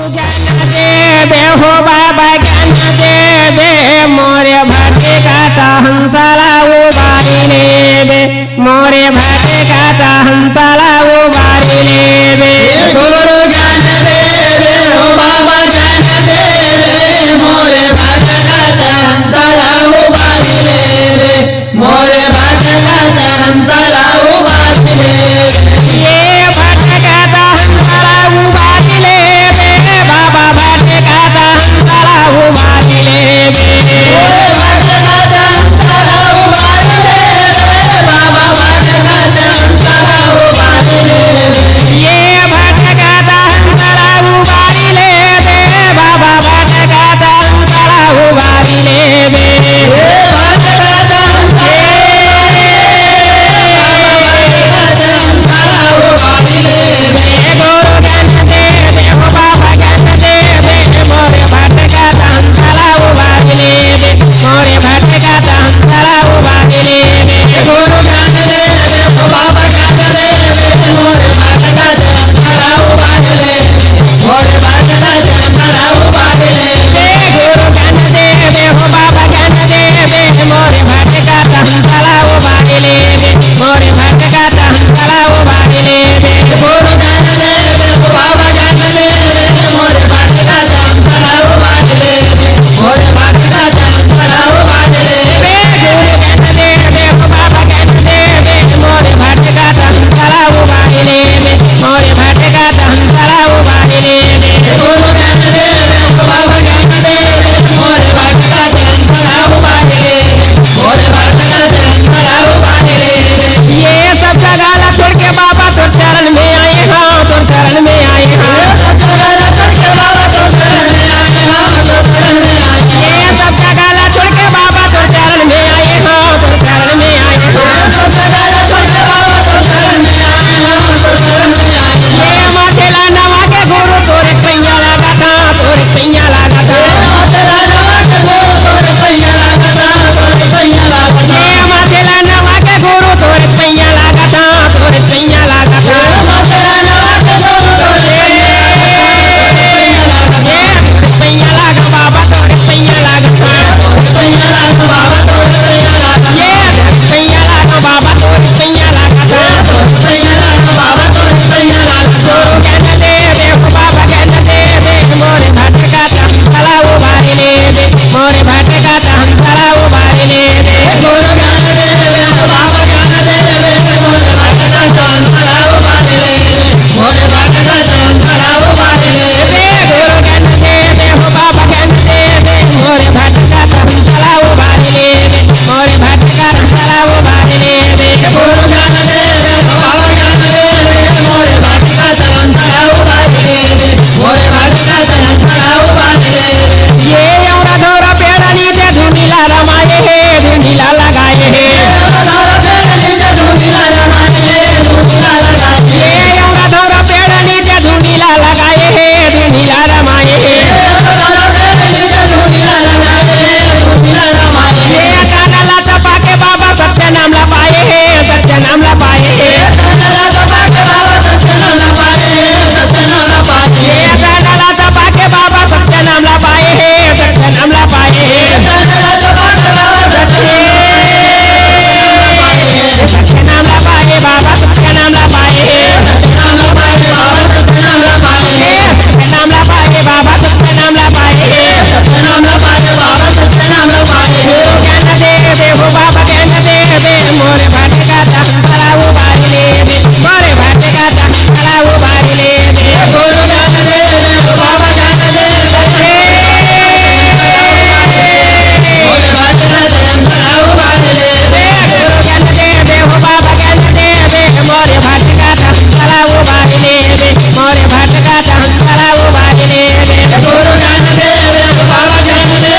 हो बाबा ज्ञान देवे मोरे भाटे गाता हंसाला उबारी लेवे मोरे भाटे गाता हंसाला उबारी लेवे गुरु ज्ञान देवे हो बाबा ज्ञान देवे मोरे भाटे गाता हंसाला उबारी लेवे मोरे भाटे गाता हंसाला उबारी लेवे ये भाटे गाता हंसाला उबारी लेवे बाबा भाटे गाता हंसाला उबारी लेवे भाटे गाता हंसाला उबारी लेवे बाबा भाटे गाता हंसाला उबारी लेवे ये भाटे गाता हंसाला उबारी लेवे बाबा भाटे गाता हंसाला उबारी लेवे भाटे गाता गुरु ज्ञान देवे हो बाबा ज्ञान देवे मोरे भाटे गाता हंसाला उबारी लेवे मोरे भाटे गाता हंसाला उबारी लेवे गुरु ज्ञान देवे हो बाबा ज्ञान देवे मोरे भाटे गाता हंसाला उबारी लेवे मोरे भाटे गाता हंसाला उबारी लेवे गुरु ज्ञान देवे हो बाबा ज्ञान देवे मोरे भाटे गाता हंसाला उबारी लेवे मोरे भाटे गाता हंसाला उबारी लेवे गुरु ज्ञान देवे हो बाबा ज्ञान देवे मोरे भाटे गाता हंसाला उबारी लेवे मोरे भाटे गाता हंसाला उबारी लेवे गुरु ज्ञान देवे हो बाबा ज्ञान देवे मोरे भाटे गाता हंसाला उबारी लेवे मोरे भाटे गाता हंसाला उबारी लेवे गुरु ज्ञान देवे हो बाबा ज्ञान देवे मोरे भाटे गाता हंसाला उबारी लेवे मोरे भाटे गाता हंसाला उबारी लेवे ये सब जगाला छोड़ के बाबा तो चरण में आए हाँ तो चरण में आए हाँ ये सब जगाला छोड़ के बाबा तो चरण में आए हाँ तो चरण में आए ये माथेला नवा के गुरु तोरे पैया लगा था तोरे पैया लगा था ये माथेला नवा के गुरु तोरे पैया लगा था तोरे पैया लगा था ये पैया लगा बाबा तोरे पैया लगा था ये पैया लगा बाबा तोरे पैया लगा था ज्ञान देवे हो बाबा ज्ञान देवे मोरे भाटे गाता हंसाला उबारी लेवे मोरे भाटे गाता हंसाला उबारी लेवे गुरु ज्ञान देवे हो बाबा ज्ञान देवे मोरे भाटे गाता हंसाला उबारी लेवे मोरे भाटे गाता हंसाला उबारी लेवे गुरु ज्ञान देवे हो बाबा ज्ञान देवे मोरे भाटे गाता हंसाला उबारी लेवे मोरे भाटे गाता हंसाला उबारी लेवे गुरु ज्ञान देवे हो बाबा ज्ञान देवे मोरे भाटे गाता हंसाला उबारी लेवे मोरे भाटे गाता हंसाला उबारी लेवे ये औरा धौरा पेड़ा नीचे धुनीला रमाए हे धुनीला लगाए हे ये औरा धौरा पेड़ा नीचे धुनीला लगाए हे धुनीला रमाए हे ये कानाला चपा के बाबा सत्य नाम ला पाए हे सत्य नाम ला पाए हे ये कानाला चपा के बाबा सत्य नाम ला पाए हे सत्य नाम ला पाए हे सत्य नाम ला पाए बाबा सत्य नाम ला पाए हे सत्य नाम ला पाए बाबा सत्य नाम ला पाए हे ज्ञान देवे हो बाबा ज्ञान देवे मोरे भाटे गाता हंसाला उबारी लेवे मोरे भाटे गाता हंसाला उबारी लेवे गुरु ज्ञान देवे हो बाबा ज्ञान देवे मोरे भाटे गाता हंसाला उबारी लेवे गुरु ज्ञान देवे हो बाबा ज्ञान देवे मोरे भाटे गाता हंसाला उबारी लेवे मोरे भाटे गाता हंसाला उबारी लेवे गुरु ज्ञान देवे हो बाबा ज्ञान देवे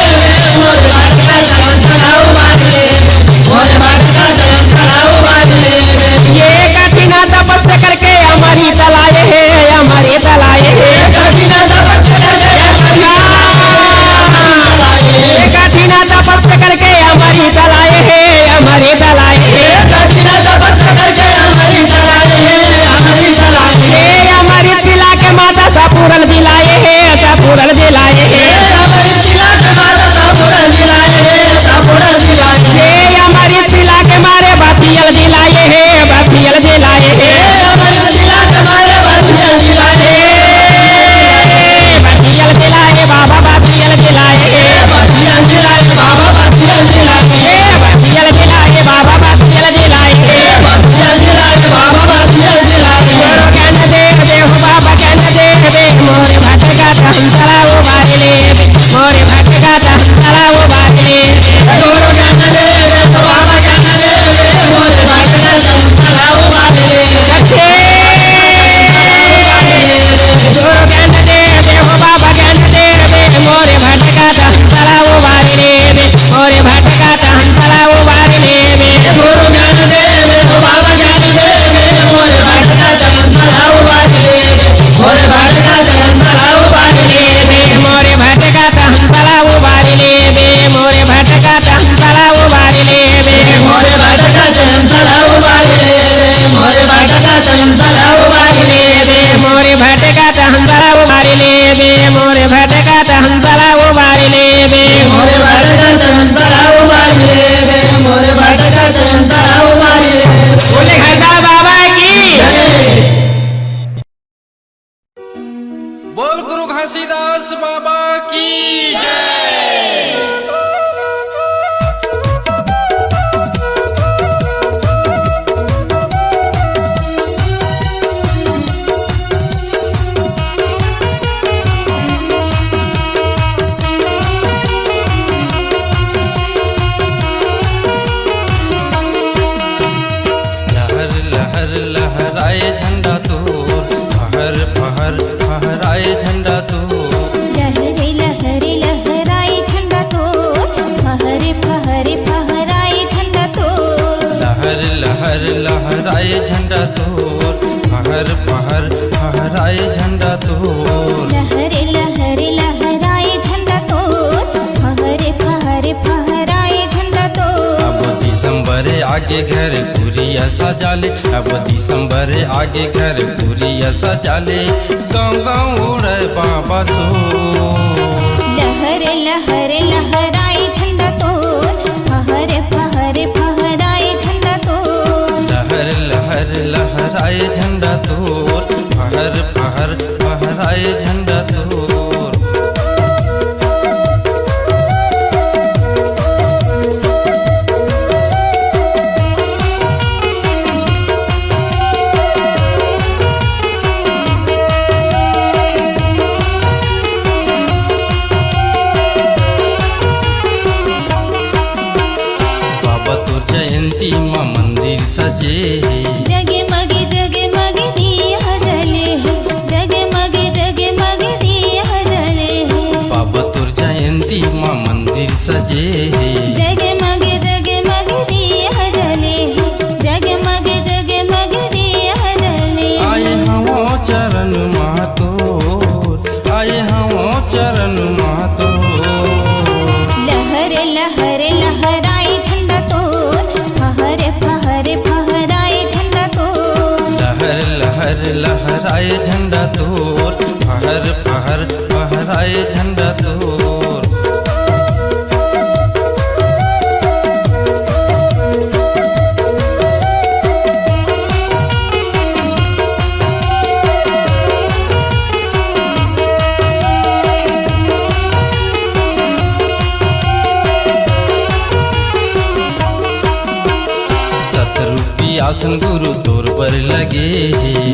मोरे भाटे गाता हंसाला उबारी लेवे मोरे भाटे गाता हंसाला उबारी लेवे ये कठिना तपस्या करके हमारी तलाए है हमारी तलाए है कठिना तपस्या करके ये कठिना तपस्या करके हमारी तलाए है हमारी तलाए है कठिना तपस्या करके हमारी चलाए है हमारी चलाए ये हमारी तिला के माता सा पूरन बिलाए है मोरे भटकत हंसला उबारिले बे मोरे भटकत हंसला उबारिले बे मोरे भटकत हंसला उबारिले बोले घरदार बाबा की बोल गुरु घासीदास बाबा की जय। लहर लहर लहराए झंडा तोर फहर फहर फहराए झंडा तोर लहरे लहरे लहराए झंडा तो फहरे फहरे फहराए झंडा तो लहर लहर लहराए झंडा तोर फहर फहर फहराए झंडा तोर लहरे लहरे लहराए झंडा तो फहरे फहरे फहराए झंडा तो अब दिसंबर आगे घर पूरिया सजाले अब दिसंबर आगे घर पूरिया सजाले गाँव गाँव उड़े बाबा सो लहरे लहरे लहराए झंडा तो फहरे फहरे फहराए झंडा तो लहर लहर लहराए झंडा तोर फहर फहर फहराए झंडा तोर बाबा तोर जयंती माँ मंदिर सजे जगे मगे दिया जले जगे मगे दिया जले बाबा तोर जयंती माँ मंदिर सजे जगे मगे दिया जले जगे मगे दिया जले आए हवो चरण मातोर आए हवो चरण मातोर लहरे लहरे लहराए झंडा तो फहरे फहरे फहराए झंडा तो लहर लहर लहराए झंडा तोर फहर फहर फहराए झंडा तोर सतरूपी आसन गुरु तोर पर लगे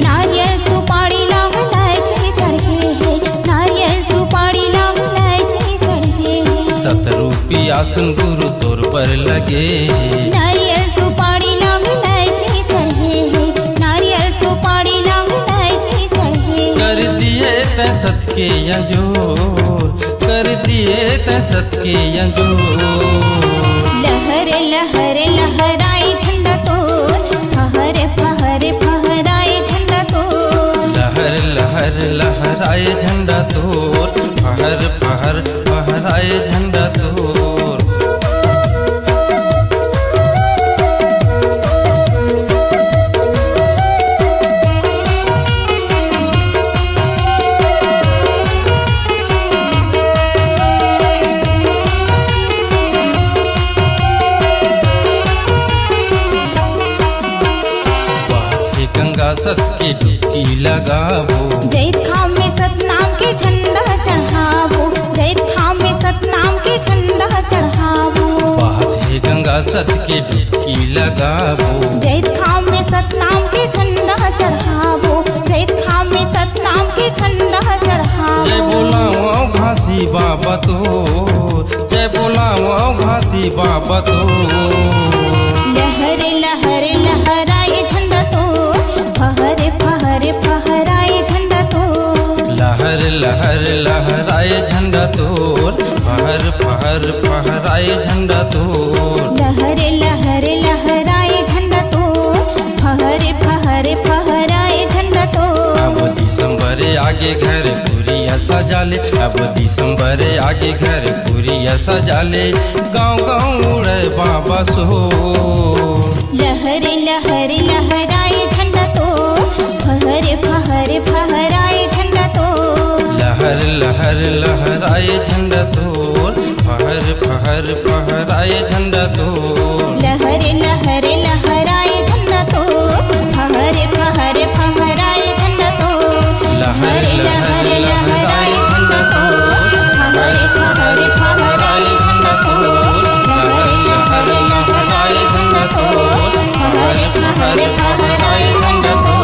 नारियल सुपारी लाव लाइचे चढ़े है नारियल सुपारी लाव लाइचे चढ़े है सतरूपी आसन गुरु तोर पर लगे नारियल सुपारी लाव लाइचे चढ़े है नारियल सुपारी लाव लाइचे चढ़े कर दिए तै सत के यजोर कर दिए तै सत के यजोर लहरे लहरे लहराए झंडा तो फहरे फहरे फहराए झंडा तो लहर लहर लहराए झंडा तोर फहर फहर फहराए झंडा तोर बाहे गंगा सत के डुबकी लगावो जैत खाम में सतनाम के झंडा चढ़ावो जैत खाम में सतनाम के झंडा चढ़ावो बाहे गंगा सत के डुबकी लगावो जैत खाम में सतनाम के झंडा चढ़ावो जैत खाम में सतनाम के झंडा चढ़ावो जय बोलाओ घासी बाबा तो जय बोलाओ घासी बाबा तो लहरे लहरे लहराए झंडा तो फहरे फहरे फहराए झंडा तो लहर लहर लहराए झंडा तोर फहर फहर फहराए झंडा तोर लहरे लहरे लहराए झंडा तो फहरे फहरे फहराए झंडा तो अब दिसंबर आगे घर पूरिया सजाले अब दिसंबर आगे घर पूरिया सजाले गाँव गाँव उड़े बाबा सो लहरे लहरे लहराए झंडा तो फहरे फहरे फहराए झंडा तो लहर लहर लहर लहराए झंडा तोर, फहर फहर फहराए झंडा तोर। लहर लहर लहराए झंडा तो फहर फहर फहराए झंडा तो लहर लहर लहराए झंडा तोर, फहर फहर फहराए झंडा तो लहर लहर लहराए झंडा तोर, फहर फहर फहराए झंडा तोर।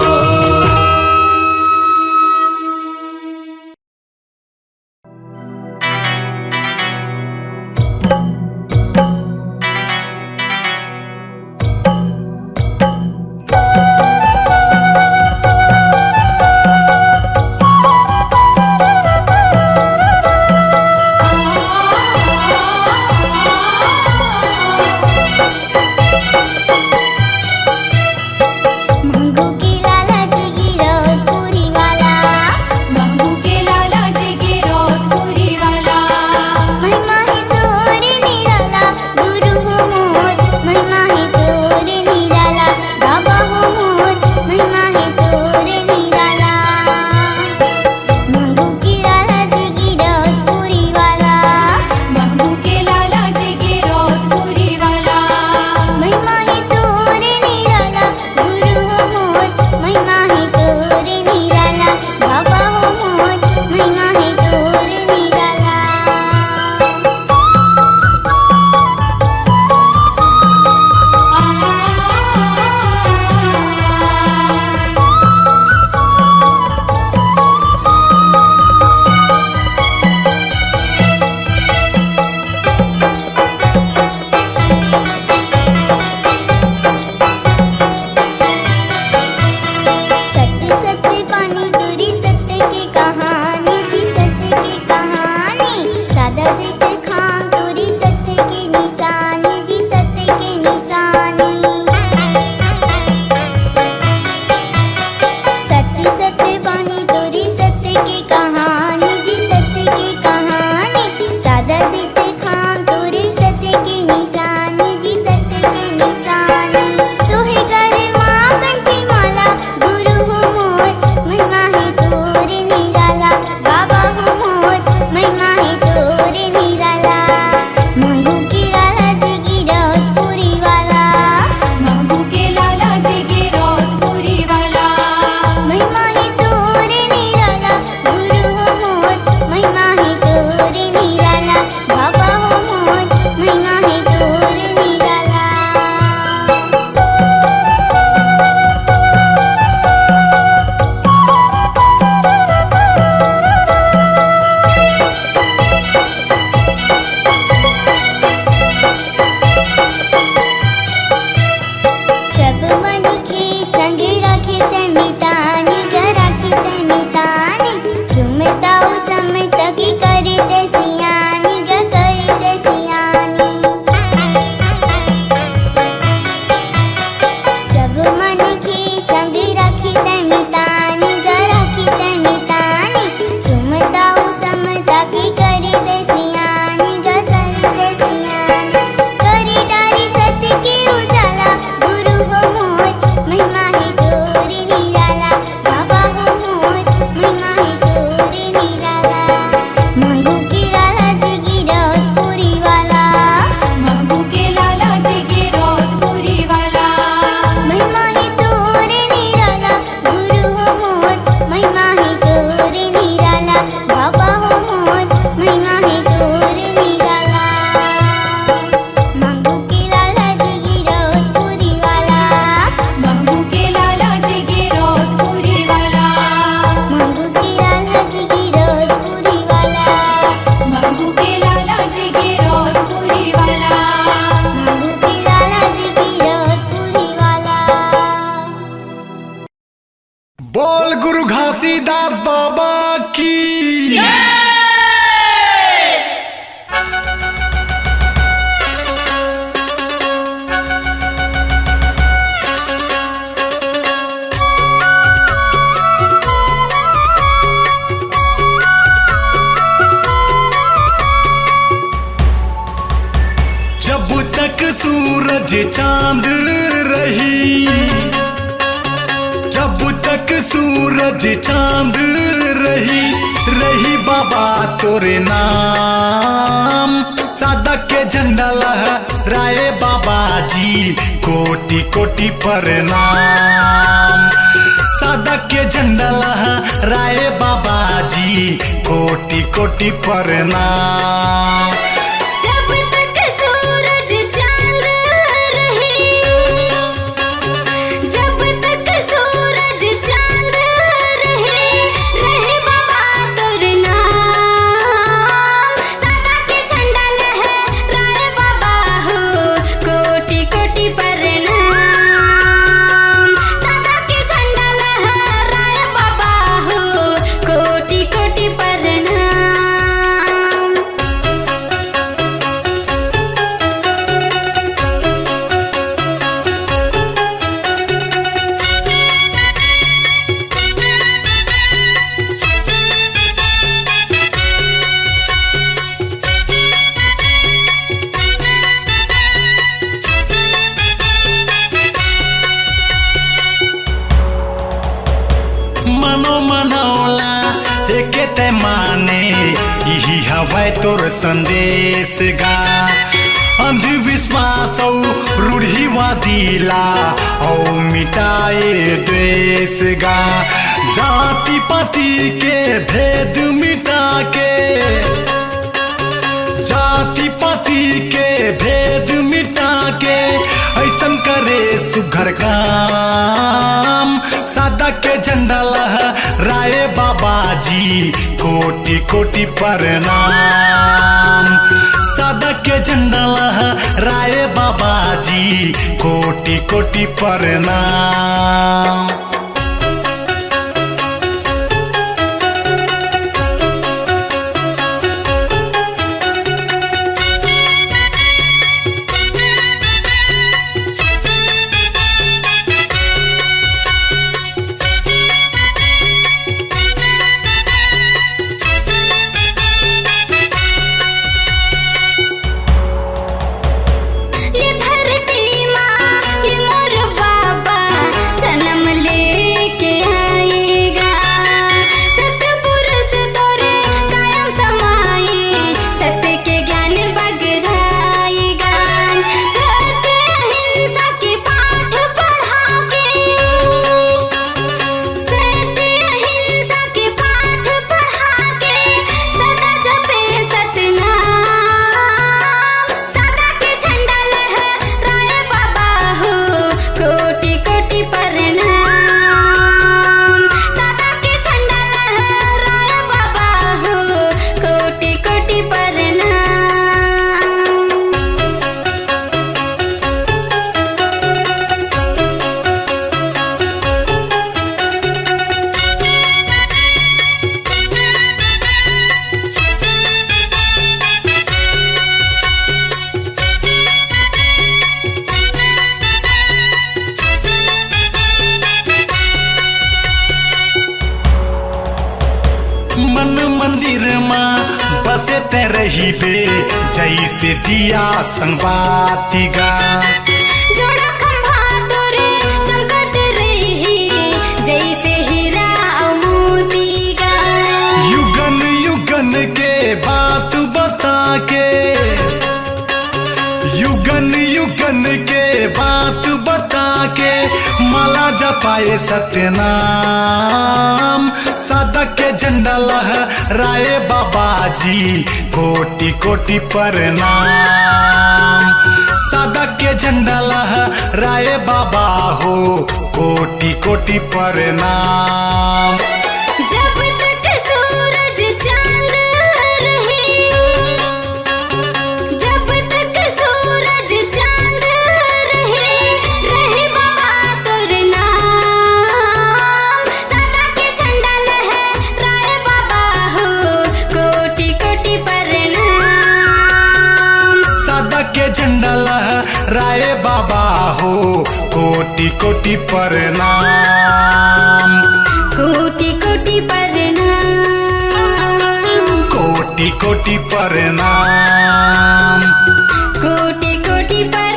घासीदास बाबा की जब तक सूरज चांद रही, जब तक सूरज चांद रही, रही बाबा तोरे नाम। सादा के झंडा लहराए बाबा जी कोटि कोटि प्रणाम। सादा के झंडा लहराए बाबा जी कोटि कोटि प्रणाम। जब तक सूरज चांद रहे, जब तक सूरज चांद रहे, रहे बाबा तोर नाम। सादा के झंडा लहराए बाबा हो कोटि कोटि प्रणाम। सादा के झंडा लहराए बाबा हो कोटि कोटि प्रणाम। मनो मनौला एके ते माने यही हवै तोर संदेश गा। अंधविश्वास रूढ़िवादीला औ मिटाए द्वेष गा। जाति पाति के भेद मिटा के, जाति पाति के भेद मिटा के ऐसन करे सुघर काम। सादा के झंडा लहराए बाबा जी कोटि कोटि प्रणाम। सादा के झंडा लहराए बाबा जी कोटि कोटि प्रणाम। ये धरती माँ ये मोर बाबा जन्म लेके आएगा। सतपुरुष तोरे कायम समाई सत्य के ज्ञान बगराएगा। सत्य अहिंसा के पाठ पढ़ा के, सत्य अहिंसा के पाठ पढ़ा के सदा जपे सतनाम। सादा के झंडा लहराए बाबा हो कोटि कोटि प्रणाम। सादा के झंडा लहराए बाबा हो कोटि कोटि प्रणाम। मन मंदिर माँ बसे ते रही बे जैसे दिया संगवाती गा। जोड़ा खंभा तोरे चमकत रही जैसे हीरा और मोती गा। युगन युगन के बात बता के, युगन युगन के बात बता के माला जपाए सत्यनाम। सादा के झंडा लहराए बाबा जी कोटि कोटि प्रणाम। सादा के झंडा लहराए बाबा हो कोटि कोटि प्रणाम। जब तक सूरज चांद रहे, जब तक सूरज चांद रहे, रहे बाबा तोर नाम। सादा के झंडा लहराए बाबा हो कोटि कोटि प्रणाम। सादा के झंडा लहराए बाबा हो कोटि कोटि प्रणाम। कोटि कोटि प्रणाम। कोटि कोटि प्रणाम। कोटि कोटि प्रणाम।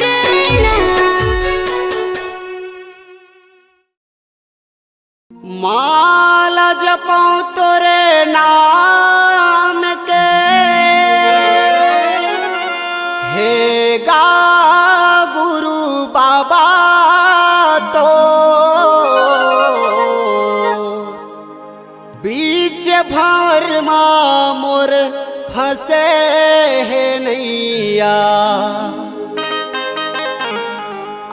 माला जपऊं तोरे नाम के हे गा गुरु बाबा तो बीच भंवर माँ मोर फंसे है नैया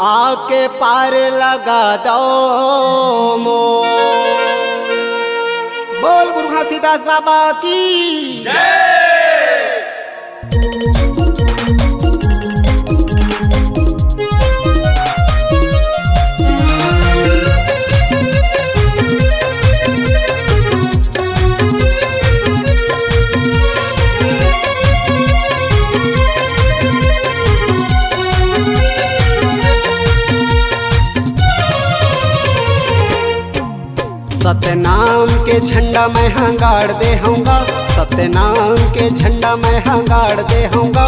आके पार लगा दो मो। बोल गुरु घासीदास बाबा की जय। सतनाम के झंडा मैं हंगाड़ दे होऊंगा, सतनाम के झंडा मैं हंगाड़ दे होऊंगा।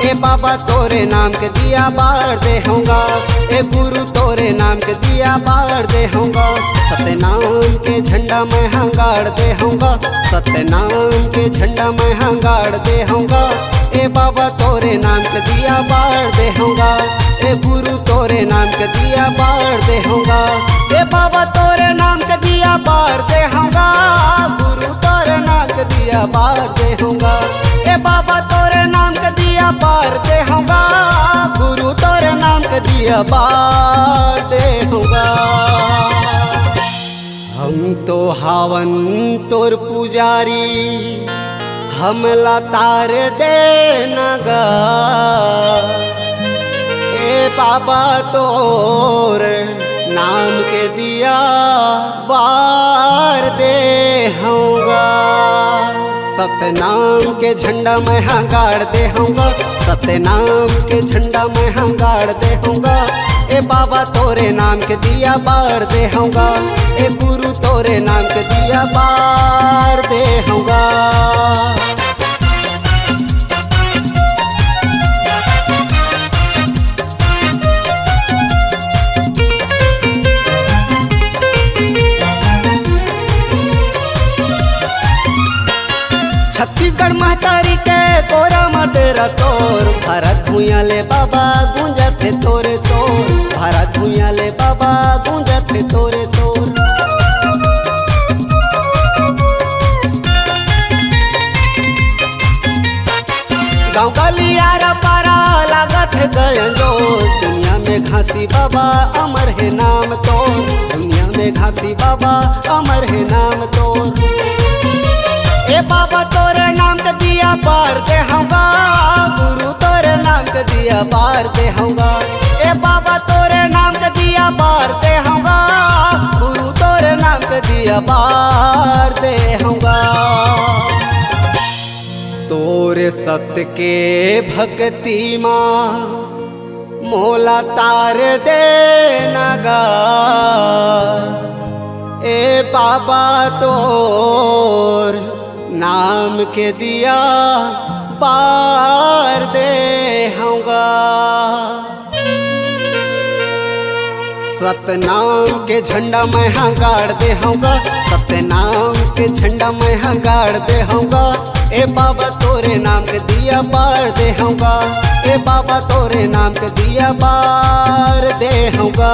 ए बाबा तोरे नाम के दिया बार दे होऊंगा, ए गुरु तोरे नाम के दिया बार दे होऊंगा। सतनाम के झंडा मैं हंगाड़ दे होऊंगा, सतनाम के झंडा मैं हंगाड़ दे होऊंगा। ए बाबा तोरे नाम के दिया बार दे होऊंगा, ए गुरु तोरे नाम के दिया बार दे होऊंगा। ए बाबा तोरे नाम के दिया बार दे होऊंगा, गुरु तोरे नाम के दिया बार दे होऊंगा। ए बाबा तोरे नाम के दिया बार दे होऊंगा, गुरु तोरे नाम के दिया बार दे होऊंगा। हम तो हावन तोर पुजारी हमला तार दे नगा, ए बाबा तोर नाम के दिया बार दे होऊंगा। सतनाम के झंडा मैं हंगाड़ दे होऊंगा, सतनाम के झंडा मैं हंगाड़ दे होऊंगा। ए बाबा तोरे नाम के दिया बार दे होऊंगा, ए गुरु तोरे नाम के दिया बार दे होऊंगा। छत्तीसगढ़ महतारी के तोरा मडेरा तोर, भारत भूया ले बाबा गूंजत है तोरे शोर, भारत भूया ले बाबा गूंजत है तोरे शोर। गाँव गलियारा पारा लागत है गयंजो, दुनिया में घासी बाबा अमर है नाम तोर, दुनिया में घासी बाबा अमर है नाम तोर। ए बाबा तोरे नाम के दिया बार दे होऊंगा, गुरु तोरे नाम के दिया बार दे होऊंगा। ए बाबा तोरे नाम के दिया बार दे होऊंगा, गुरु तोरे नाम के दिया बार दे होऊंगा। तोरे सत्य के भक्ति माँ मोला तार दे नगा, ए बाबा तोर नाम के दिया बार दे होऊंगा। सतनाम के झंडा मैं हंगाड़ दे होऊंगा, सतनाम के झंडा मैं हंगाड़ दे होऊंगा। ए बाबा तोरे नाम के दिया बार दे होऊंगा, ए बाबा तोरे नाम के दिया बार दे होऊंगा।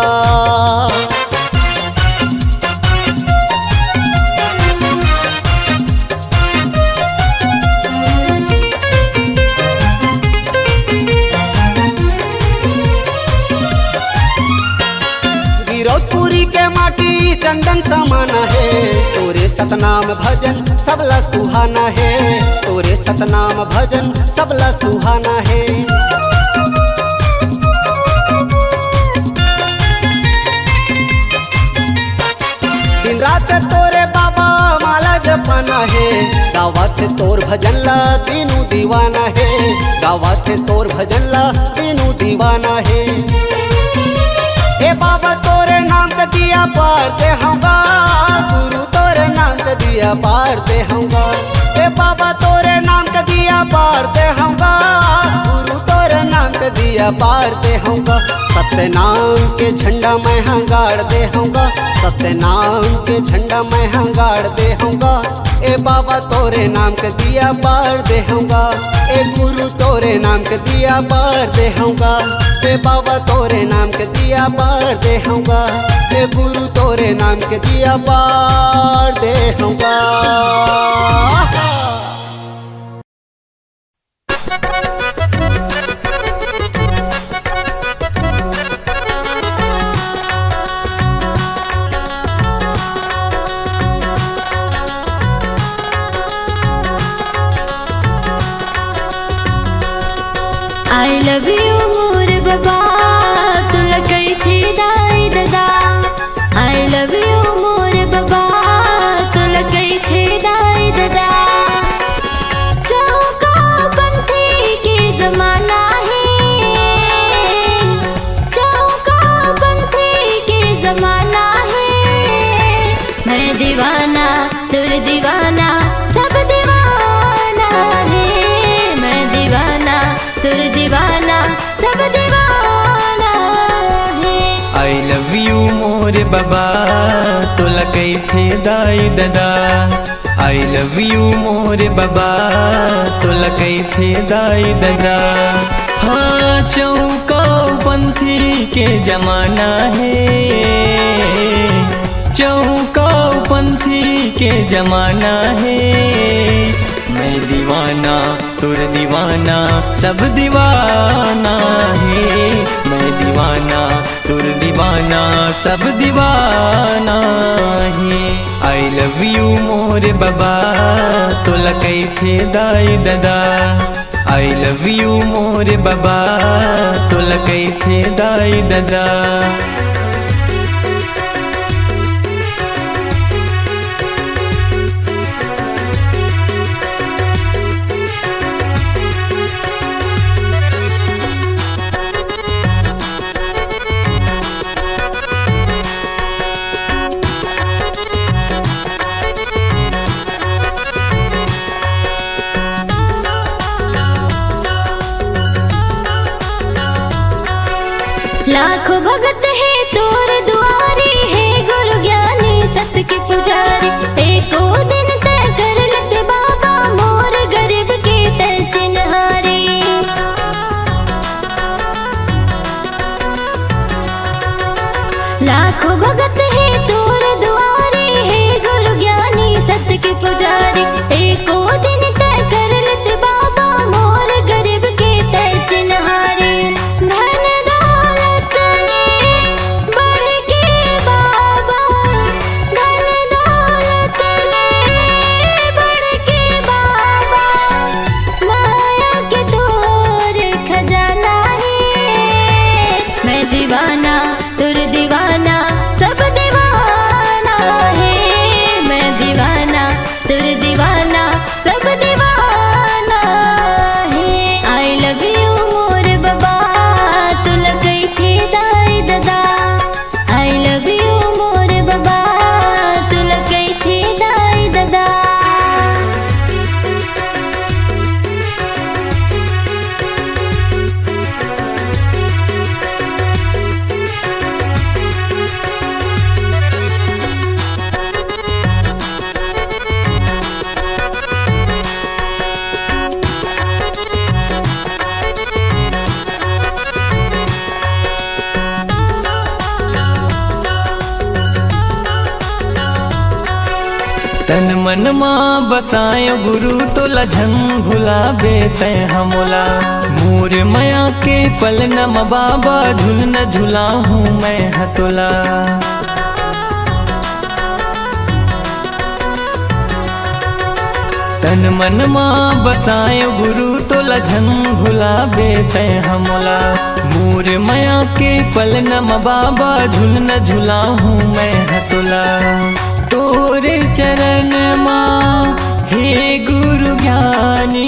गिरौदपुरी के माटी चंदन समाना है, तोरे सतनाम भजन सबला सुहाना है, तोरे सतनाम भजन सबला सुहाना है। दिन रात तोरे बाबा माला जपाना है, गावत तोर भजन ला तीनू दीवाना है, गावत तोर भजन ला तीनू दीवाना है। ए बाबा तोरे नाम के दिया पार दे होऊंगा, गुरु तोरे नाम के दिया पार दे होऊंगा। ए बाबा तोरे नाम के दिया पार दे होऊंगा, गुरु तोरे नाम के दिया पार दे होऊंगा। सतनाम के झंडा मैं हंगाड़ दे होऊंगा, सतनाम के झंडा मैं हंगाड़ दे होऊंगा। ए बाबा तोरे नाम के दिया बार देहूँगा, ए गुरु तोरे नाम के दिया बार देहूँगा, ए बाबा तोरे नाम के दिया बार देहूँगा, ए गुरु तोरे नाम के दिया बार देहूँगा। I love you मोर बाबा तुला कही थी दाई दादा। I love you मोर बाबा तुला कही थी दाई दादा। चौका पंथी के जमाना है, चौका पंथी के जमाना है। मैं दीवाना तुर दीवाना सब दीवाना है। मैं दीवाना तुर दीवाना सब दीवाना है। I love you मोरे बाबा तुला कही थे दाई दादा। I love you मोरे बाबा तुला कही थे दाई दादा। हाँ चौका पंथी के जमाना है, चौका पंथी के जमाना है। मैं दीवाना तुर दीवाना सब दीवाना है। मैं दीवाना तुर दीवाना सब दीवाना है। I love you मोरे बाबा तुला कही थे दाई दादा। I love you मोरे बाबा तुला कही थे दाई दादा। लाखों भगत है तोर दुआरी है, गुरु ज्ञानी सत्य के पुजारी। एको दिन तय कर लते बाबा मोर गरीब के तय चिन्हारी। लाखों भगत है तोर दुआरी है, गुरु ज्ञानी सत्य के पुजारी। एको दिन तय कर लते बाबा मोर गरीब के तय चिन्हारी। धन दौलत ले बढ़ के बाबा, धन दौलत ले बढ़ के बाबा। माया के तोर खजाना है। मैं दीवाना तुर दीवाना सब दीवाना है। मैं दीवाना तुर दीवाना सब दीवाना है। I love you मोर बाबा तुला कही थे दाई दादा। I love you मोर बाबा तुला कही थे दाई दादा। तन मन माँ बसायो गुरु तोला झन भुलाबे तै हमोला। मोर माया के पल नम बाबा झुल न झुला हूँ मैं हतोला। तन मन माँ बसायो गुरु तोला झन भुलाबे तै हमोला। मोर माया के पल नम बाबा झुल न झुला हूँ मैं हतोला। तोरे चरण माँ हे गुरु ज्ञानी,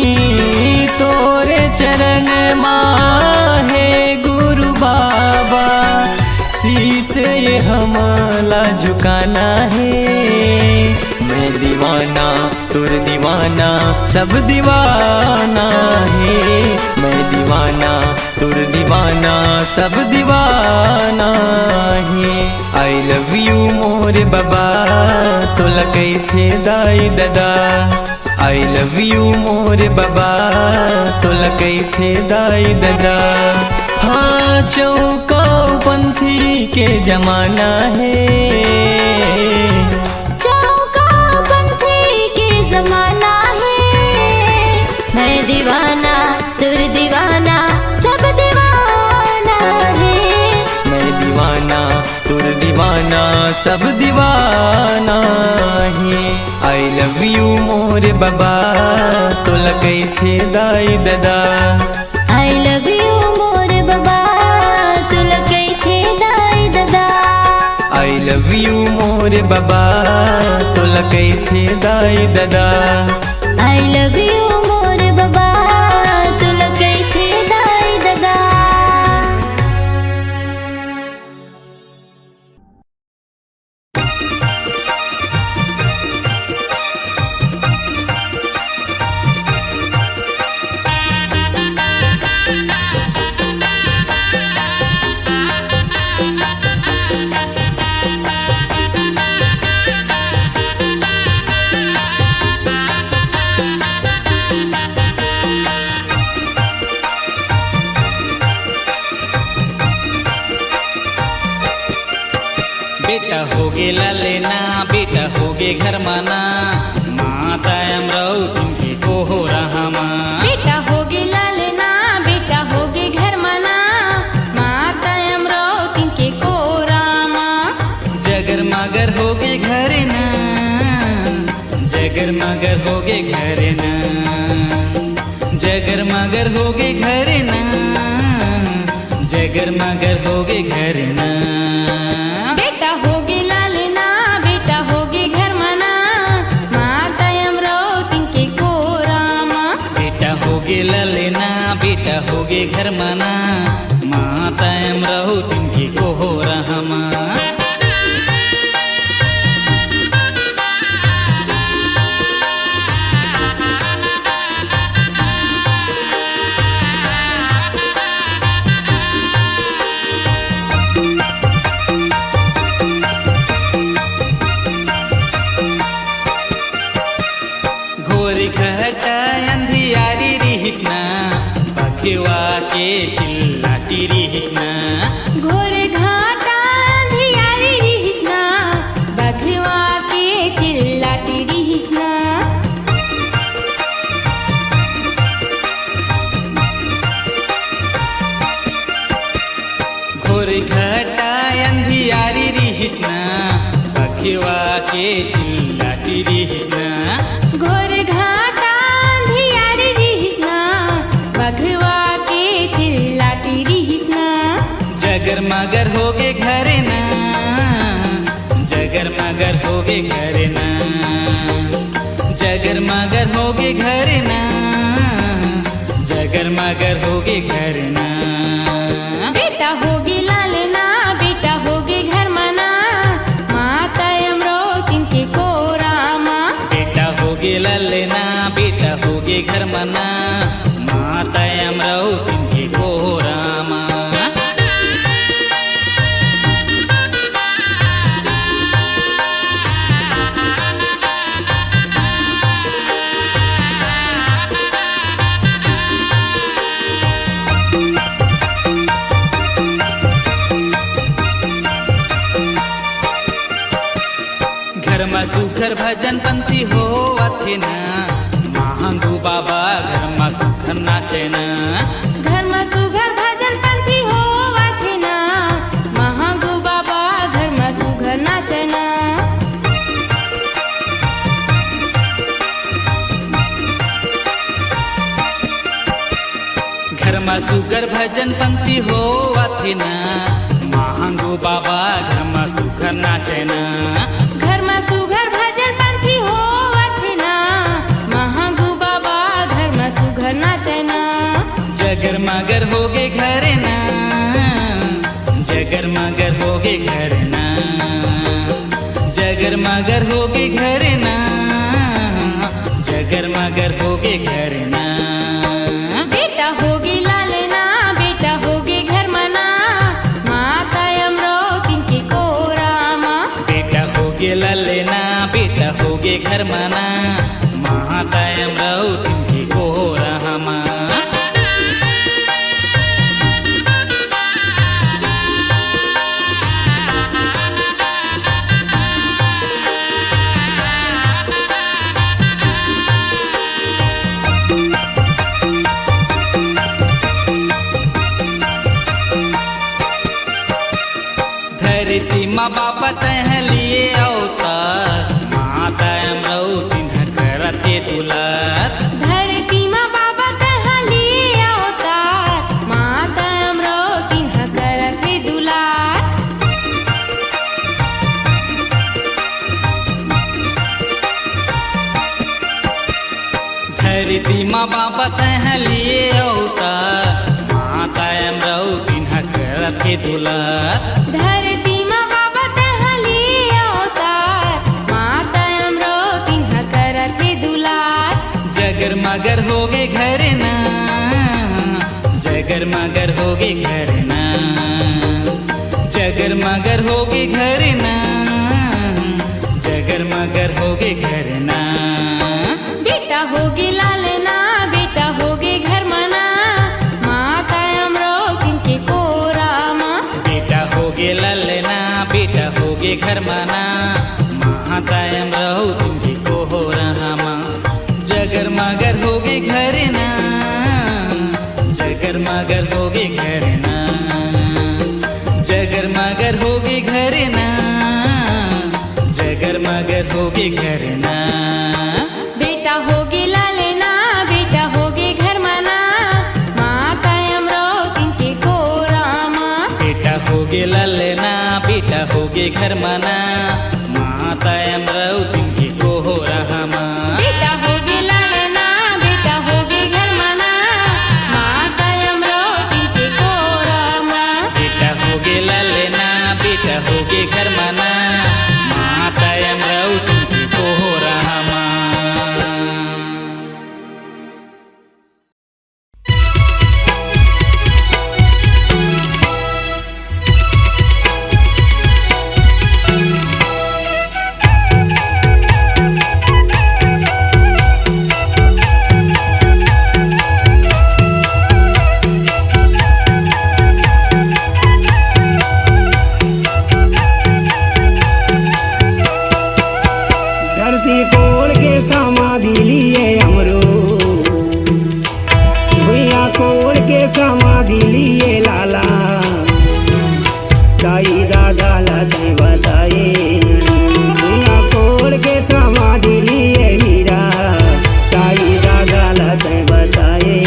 तोरे चरण माँ हे गुरु बाबा। शीश ये हमला झुकाना है। मैं दीवाना तुर दीवाना सब दीवाना है। मैं दीवाना तुर दीवाना सब दीवाना है। आई लव यू मोरे बाबा तोला कई थे दाई दादा। आई लव यू मोरे बाबा तोला कई थे दाई दादा। हाँ चौका पंथी के जमाना है। चौका पंथी के जमाना है। मैं दीवाना तुर दीवाना सब दीवाना है। मैं दीवाना तुर दीवाना सब दीवाना है। आई लव यू मोरे बाबा तोला कई थे दाई दादा। आई लव यू मोरे बाबा तोला कई थे दाई दादा। आई लव यू मोरे बाबा तोला कई थे दाई दादा। आई लव यू मोरे बाबा तोला कई थे दाई दादा। बेटा होगे ललेना बेटा होगे घर माना माता अमराऊ तुमके को हो रहा माँ। बेटा होगे लालना बेटा होगे घर मना माता अमराव तिनके को रामा। जगर मगर होगे घर ना जगर मगर होगे घर ना जगर मगर होगे घर ना जगर मगर होगे घर ना। बेटा होगे लालना बेटा होगे घर मना माता अमराव तिनके को रामा। बेटा होगे ललेना बेटा होगे घर माना माता अमराऊ तुमके को हो रहा माँ। घोरी घटा अंधियारी रिहिना बखेवा के चिल्लाती रिहिना। घोर घाटा अंधियारी रिहिसना बघवा के चिल्लाती रिहिसना। घोरी घटा अंधियारी रिहिना बखेवा के चिल्लाती रिहिना। घोर घाटा अंधियारी रिहिसना बघवा के चिल्लाती रिहिसना। जगर मगर होगे घर ना जगर मगर होगे घर ना जगर मगर होगे घर ना जगर मगर होगे घर ना। बेटा होगे लालना बेटा होगे घर मना माता अमराव तिनके को रामा। बेटा होगे ललेना बेटा होगे घर मना माता अमराऊ तुमके को रामा। घर में सुखर भजन पंथी हो अथे ना महांगू बाबा घर में सुखर नाचे ना। घर में सुघर भजन पंथी हो वाथे ना महागु बाबा घर में सुघर नाचना। घर में सुगर भजन पंथी हो अथे ना महांगू बाबा घर में सुखर नाचे ना। घर में सुघर भजन पंथी हो वाथे ना महागु बाबा घर में सुघर नाचना। जगर मगर होगे घर ना जगर मगर होगे घर ना जगर मगर होगे घर ना जगर मगर होगे घर ना। बेटा होगे लालना बेटा माँ बाप तह लिए अवतार माता अमरऊ तिन्ह करते दुलार धरती माँ बाबा तह लिए अवतार माता अमरो तिन्ह करते दुलार धरती माँ बाप तह लिए अवतार माता अमरऊ तिन्ह करते दुलार धरती माँ बाबा तह लिए अवतार माता अमरो तिन्ह करते दुलार जगर मगर हो गए घर ना जगर मगर हो गए घर ना जगर मगर हो गए घर ना जगर मगर हो गए घर ना बेटा होगे लालना बेटा होगे घर मना माता अमरो तिनके कोरामा बेटा हो गे ललना बेटा हो गे घर माना माता अमरऊ तुमकी को हो रहा माँ जगर मगर हो गे घर ना जगर मगर हो गे घर ना जगर मगर हो गे घर ना जगर मगर हो गे घर ना बेटा होगे लालना बेटा होगे घर मना माता अमरो तिनके कोरामा बेटा हो गे ललना बेटा हो गे घर माना माता अमरऊ तुमकी को हो रहा माँ बेटा होगे लालना बेटा होगे घर मना माता अमरो तिनके कोरामा बेटा हो गे ललना बेटा हो गे घर माना माता अमरऊ तुमकी को हो रहा माँ धरती कोड़ के समाधि लिए अमरो भैया कोड़ के समाधि लिए लाला ताई दादा लाते बताए भैया कोड़ के समाधि लिए हीरा ताई दादा लाते बताए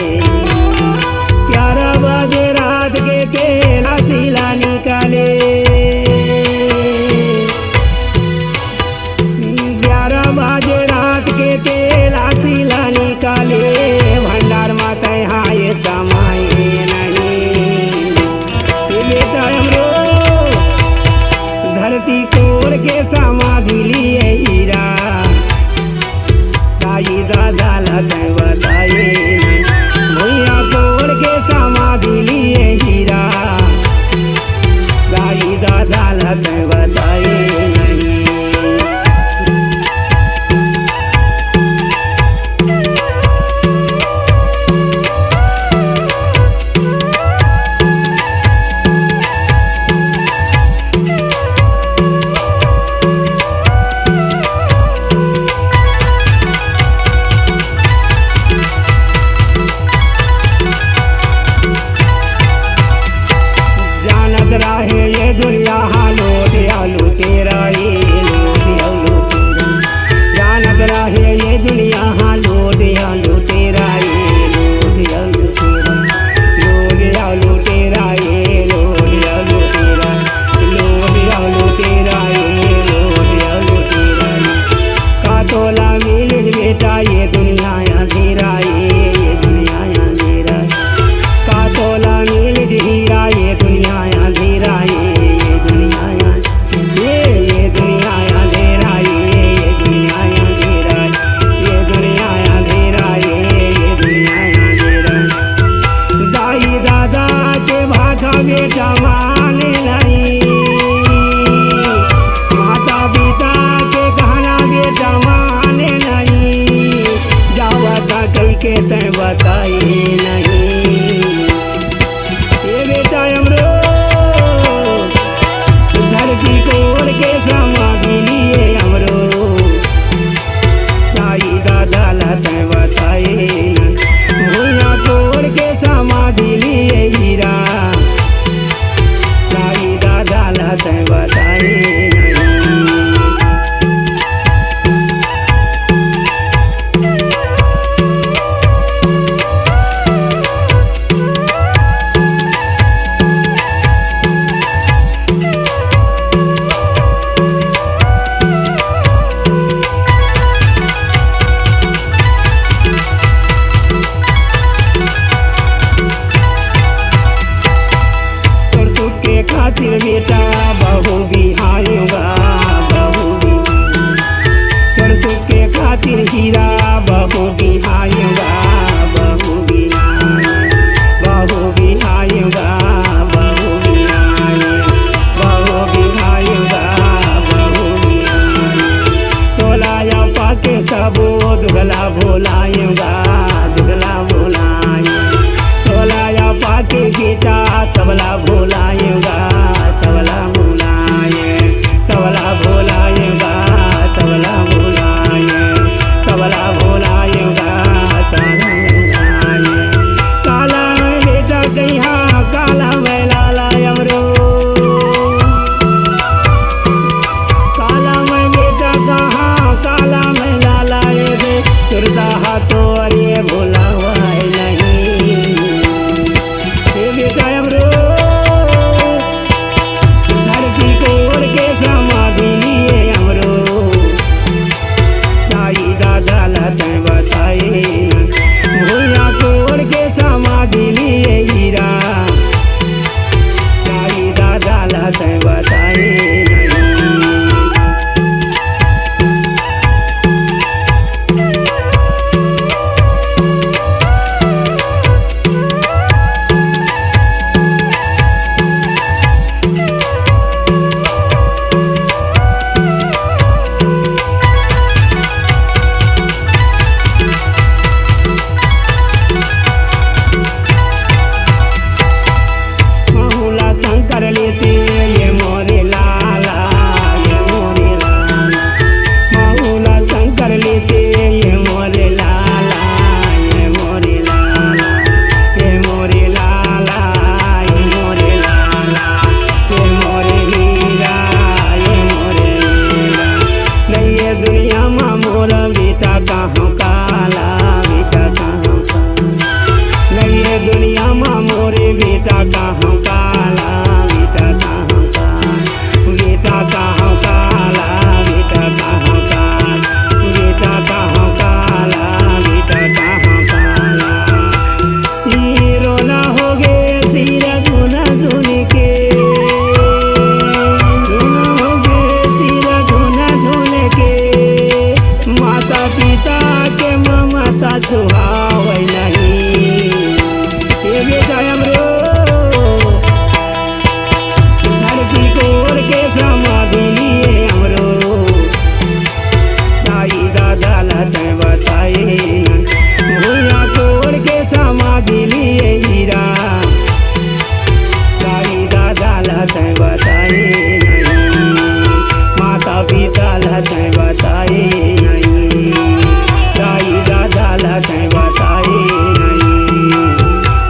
11 बजे रात के केला चिला निकाले 11 बजे रात के केला चिला निकाले भंडार माता हाय समाये नहीं बेटा हमरो धरती कोड़ के समाधि लिए हीरा ताई दादा लते बताए भैया कोड़ के समाधि लिए हीरा ताई दादा लते बताए नहीं जानत रहे ये दुनिया हालो आलू तेरा ये आलू तेरा जानत रहे ये दुनिया हालो आलू तेरा ये आलू तेरा आलू तेरा ये आलू तेरा आलू तेरा ये आलू तेरा का तोला मिल बेटा ये दुनिया अंधेरा ये दुनिया अंधेरा का तोला मिल हीरा ये दुनिया अंधेरा ये दुनिया ये दुनिया अंधेरा ये दुनिया अंधेरा ये दुनिया अंधेरा ये दुनिया अंधेरा दाई दादा के भागा बेटा माने नहीं माता पिता के कहना बेटा माने नहीं जावता कई के तय बताई नहीं ये बेटा हमरो धरती कोड़ के समाधि लिए हमरो ताई दादा लते बताए भैया कोड़ के समाधि लिए हीरा ताई दादा लते बताए भुलायूंगा दुगला भुलाए तोलाया पाके गीता सबला भुलायूंगा सबला भुलाए सबला भुलायूंगा सबला भुलाए सबला भुलायूंगा सबला भुलाए काला बेटा कहिया काला में लाला अमरो काला में बेटा कहाँ काला में लाला रे सुरता हाथों अरे भोला हुआ है नहीं ये बेटा अमरो धरती को ओढ़ के समाधि लिए अमरो दाई दादा लते बताए भूया को ओढ़ के समाधि लिए हीरा दाई दादा लते बताए बहुला शंकर लेते ये मोरे लाला ये मोरे लाला बहुला शंकर लेते ये मोरे लाला ये मोरे लाला ये मोरे लाला ये मोरे लाला ये मोरे हीरा ये मोरे हीरा नहीं ये दुनिया में मोरा बेटा कहाँ काला बेटा कहाँ काला नहीं ये दुनिया में मोरे बेटा कहाँ काला बेटा कहाँ काला बेटा कहाँ काला बेटा कहाँ काला बेटा कहाँ काला बेटा कहाँ काला हीरो ना हो गए सिरा धुना धुन के धुना हो गए सिरा धुना धुन के माता पिता के ममता सुहाव नहीं ये बेटा अमरो धरती को ओढ़ के समाधि लिए अमरो दाई दादा लते बताए भूया को ओढ़ के समाधि लिए हीरा दाई दादा लते बताए नहीं माता पिता लते बताए नहीं दाई दादा लते बताए नहीं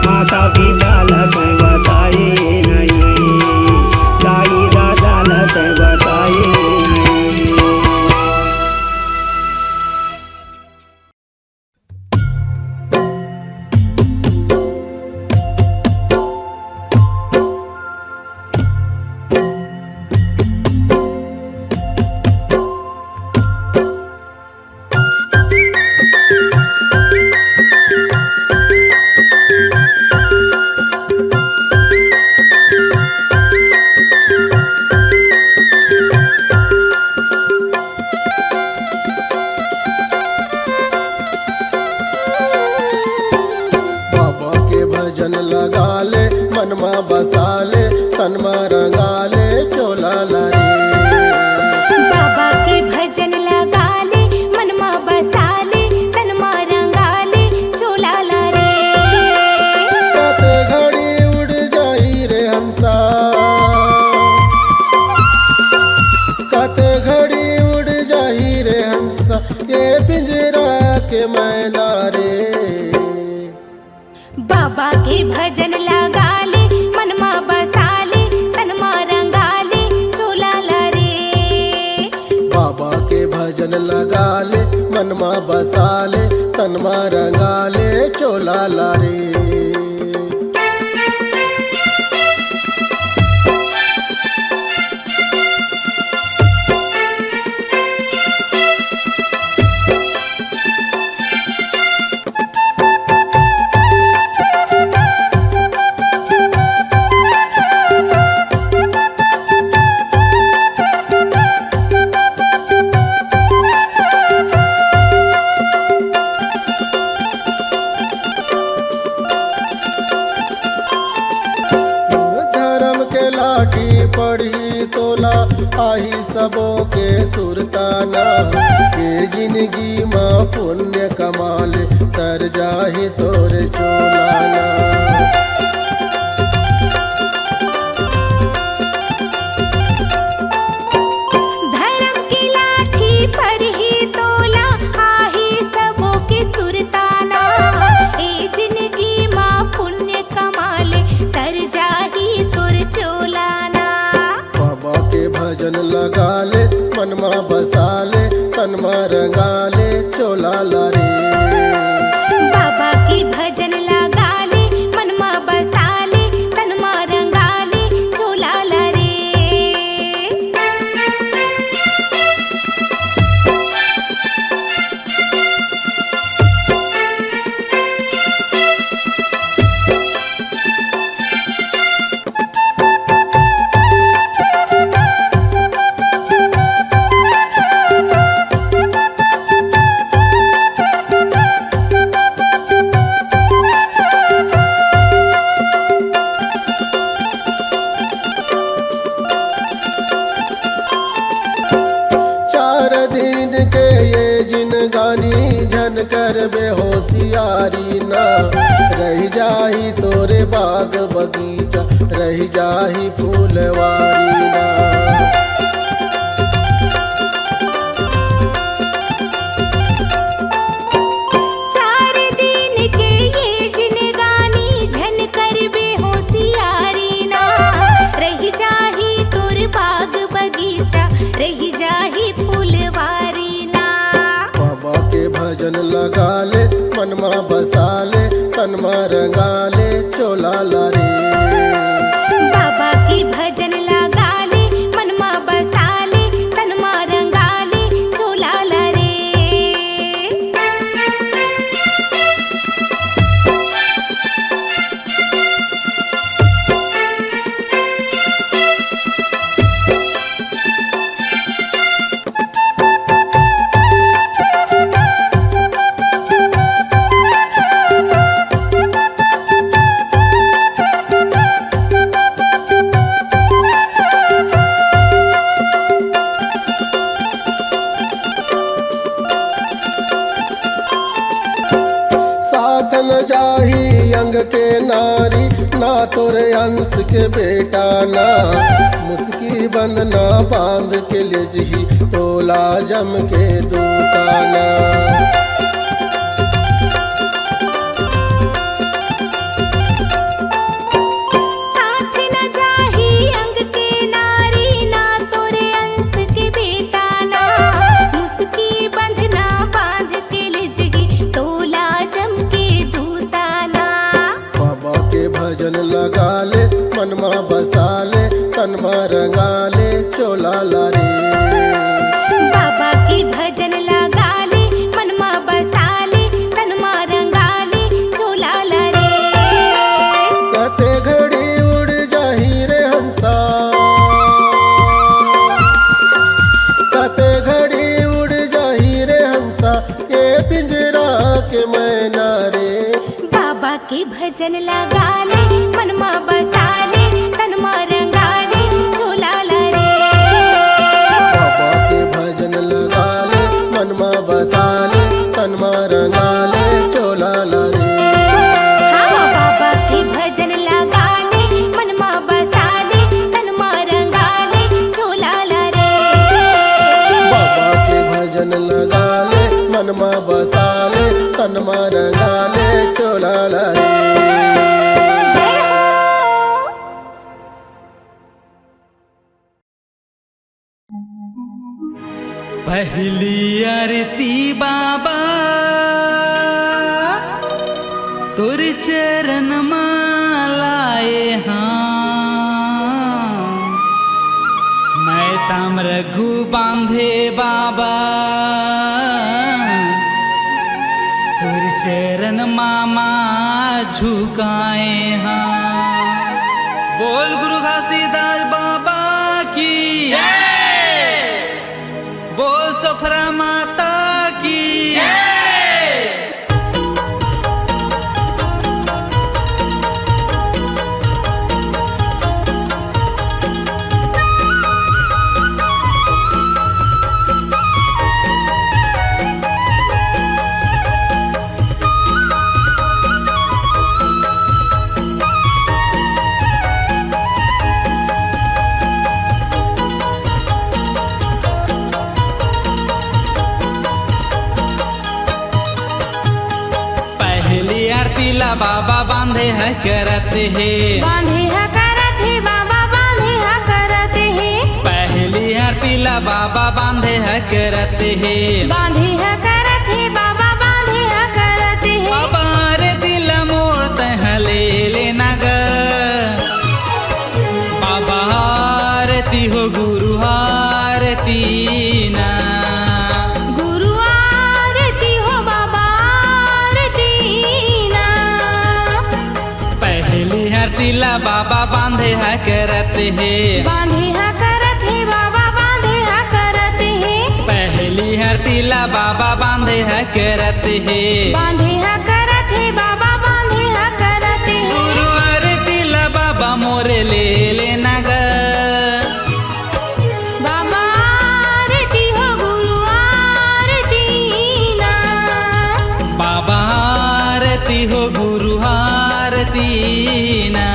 माता पिता लते बताए नहीं दाई दादा लते बताए नहीं बाबा के भजन लगा ले मनमा बसा ले तनमा रंगा ले चोला लारे बाबा के भजन लगा ले मनमा बसा ले तनमा रंगा ले चोला ला रे कते घड़ी उड़ जाई रे हंसा कते घड़ी उड़ जाई रे हंसा ये पिंजरा के मैना रे बाबा के भजन लगा ले मनमा बसा ले तनमा रंगा ले चोला ला रे बाबा के भजन लगा ले मनमा बसा ले तनमा रंगा ले चोला लारे चोला आही सबो के सुरताना ये जिंदगी माँ पुण्य कमाल तर जाही तोर चोलाना। धर्म की लाठी पर ही तोला आही सबो के सुरताना ए जिंदगी माँ पुण्य कमाले तर जाही तुर चोलाना। बाबा के भजन लगा ले मनमा बसा ले तनमा रंगा ले चोला ला रे। बाबा की भजन लगा ले मनमा बसा ले तनमा रंगा ले चोला ला रे। चार दिन के ये जिनगानी झन कर बेहोशियारी ना रह जाही तोरे बाग बगीचा रह जाही फूलवारी ना। चार दिन के ये जिनगानी झन कर बेहोशियारी ना रह जाही तोर बाग बगीचा रह जाही फूलवारी ना। बाबा के भजन लगा ले मनमा बसा ले तनमा रंगा ले चोला ला रे। बाबा की भजन लगा ले मनमा बसा ले तनमा रंगा ले चोला ला रे। साथ न जाही अंग के नारी ना तोर अंश के बेटा ना मुस्की बंद ना बांध के ले जही तोला जम के दूताना। साथ न जाही अंग के नारी ना तोरे अंश के बेटा ना मुस्की बंधना बांध के ले जगी तोला जम के दूताना। बाबा के भजन लगा ले मनमा बसा ले तनमा रंगा ले चोला ला रे। बाबा की भजन लगा ले मनमा बसा ले तनमा रंगा ले चोला ला रे। कते घड़ी उड़ जाही रे हंसा कते घड़ी उड़ जाही रे हंसा ये पिंजरा के मैना रे। बाबा की भजन लगा ले मनमा बसा ले तनमा रंगा ले चोला ला रे। बाबा के भजन लगा ले मनमा बसा ले तनमा रंगा ले चोला ला रे। हाँ बाबा की भजन लगा ले मनमा बसा ले तनमा रंगा ले चोला ला रे। बाबा के भजन लगा ले मनमा बसा ले तनमा रंगा ले चोला ला रे। जय हो। पहली आरती बाबा तुर चरण मालाए हाँ मैं ताम रघु बांधे बाबा तुर चरण मामा झुकाए हाँ। बोल गुरु घासीदास बाबा की बोल सफरा माता की आरती ला बाबा बांधे है करते है, बांधे है करत है बाबा बांधे है करत है, पहली आरती ला बाबा बांधे है करते है, बांधे है करत है बाबा बांधे है करत है। बाबा आरती ला मोर तह ले लेना ग, बाबा आरती हो गुरु आरती ना, गुरु आरती हो बाबा आरती ना, पहली आरती ला बाबा बांधे है करते है, बांधे है करत है बाबा बांधे है करत है, पहली आरती ला बाबा बांधे है करते है, बांधे है करत है बाबा बांधे है करत है। गुरु आरती ला बाबा मोरे ले लेना ग, बाबा आरती हो गुरु आरती ना, बाबा आरती हो गुरु आरती ना।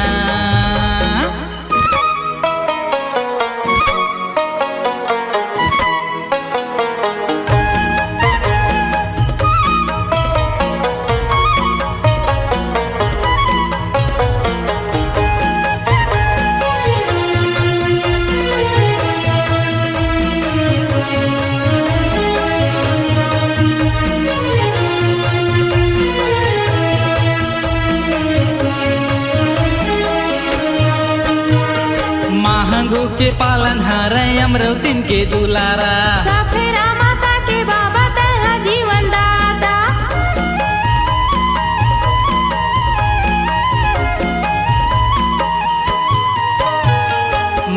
महंगू के पालन हारे अमरवतीन के दुलारा, साफेरा माता के बाबा तहा जीवन दाता,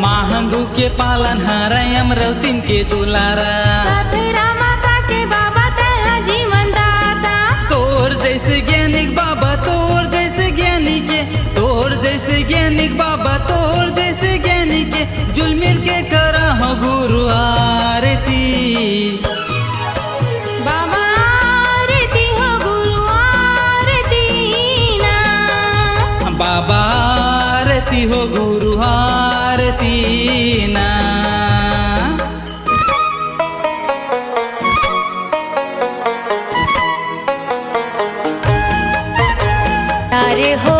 महंगू के पालन हारे अमरवतीन के दुलारा, साफेरा माता के बाबा तहा जीवन दाता, तोर जैसे ज्ञानिक बाबा तोर जैसे ज्ञानी के, तोर जैसे ज्ञानिक बाबा तोर जैसे ज्ञानी के, जुल मिल के करा हो गुरु आरती, बाबा आरती हो गुरु आरती ना, बाबा आरती हो गुरु आरती ना। अरे हो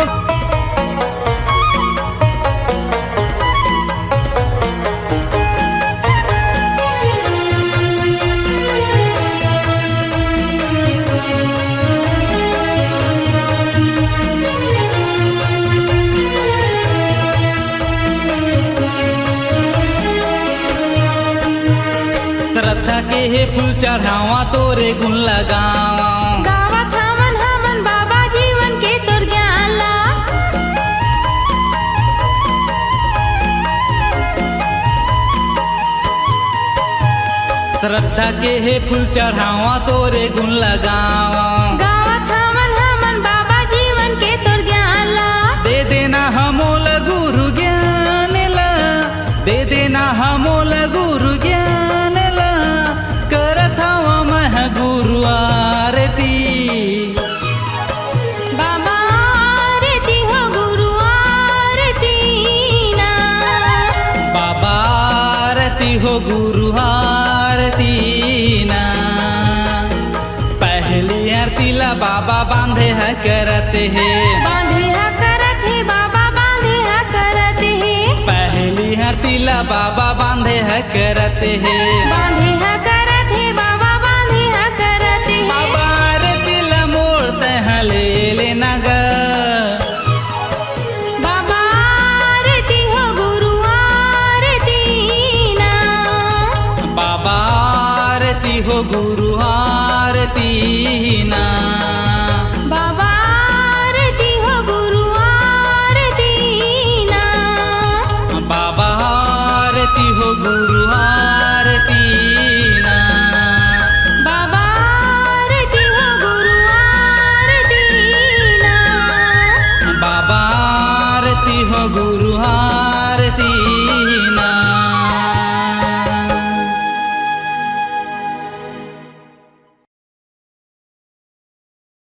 श्रद्धा के हे फूल चढ़ावा तोरे गुण लगावा, गावत हमन हमन बाबा जीवन के तोर ज्ञान ला, श्रद्धा के हे फूल चढ़ावा तोरे गुण लगावा, गावत हमन हमन बाबा जीवन के तोर ज्ञान ला, दे देना हमोल गुरु ज्ञान ला, दे देना हमोल गुरु ज्ञान ला, करत हवा मह गुरु आरती, बाबा आरती हो गुरु आरती ना, बाबा आरती हो गुरु आरती ना। पहली आरती ला बाबा बांधे है करते है, बांधे है करत है बाबा बांधे है करत है, पहली आरती ला बाबा बांधे है करते है, बांधे है करत है बाबा बांधे है करत है। बाबा आरती ला मोर तह ले लेना ग, बाबा आरती हो गुरु आरती ना, बाबा आरती हो गुरु आरती ना।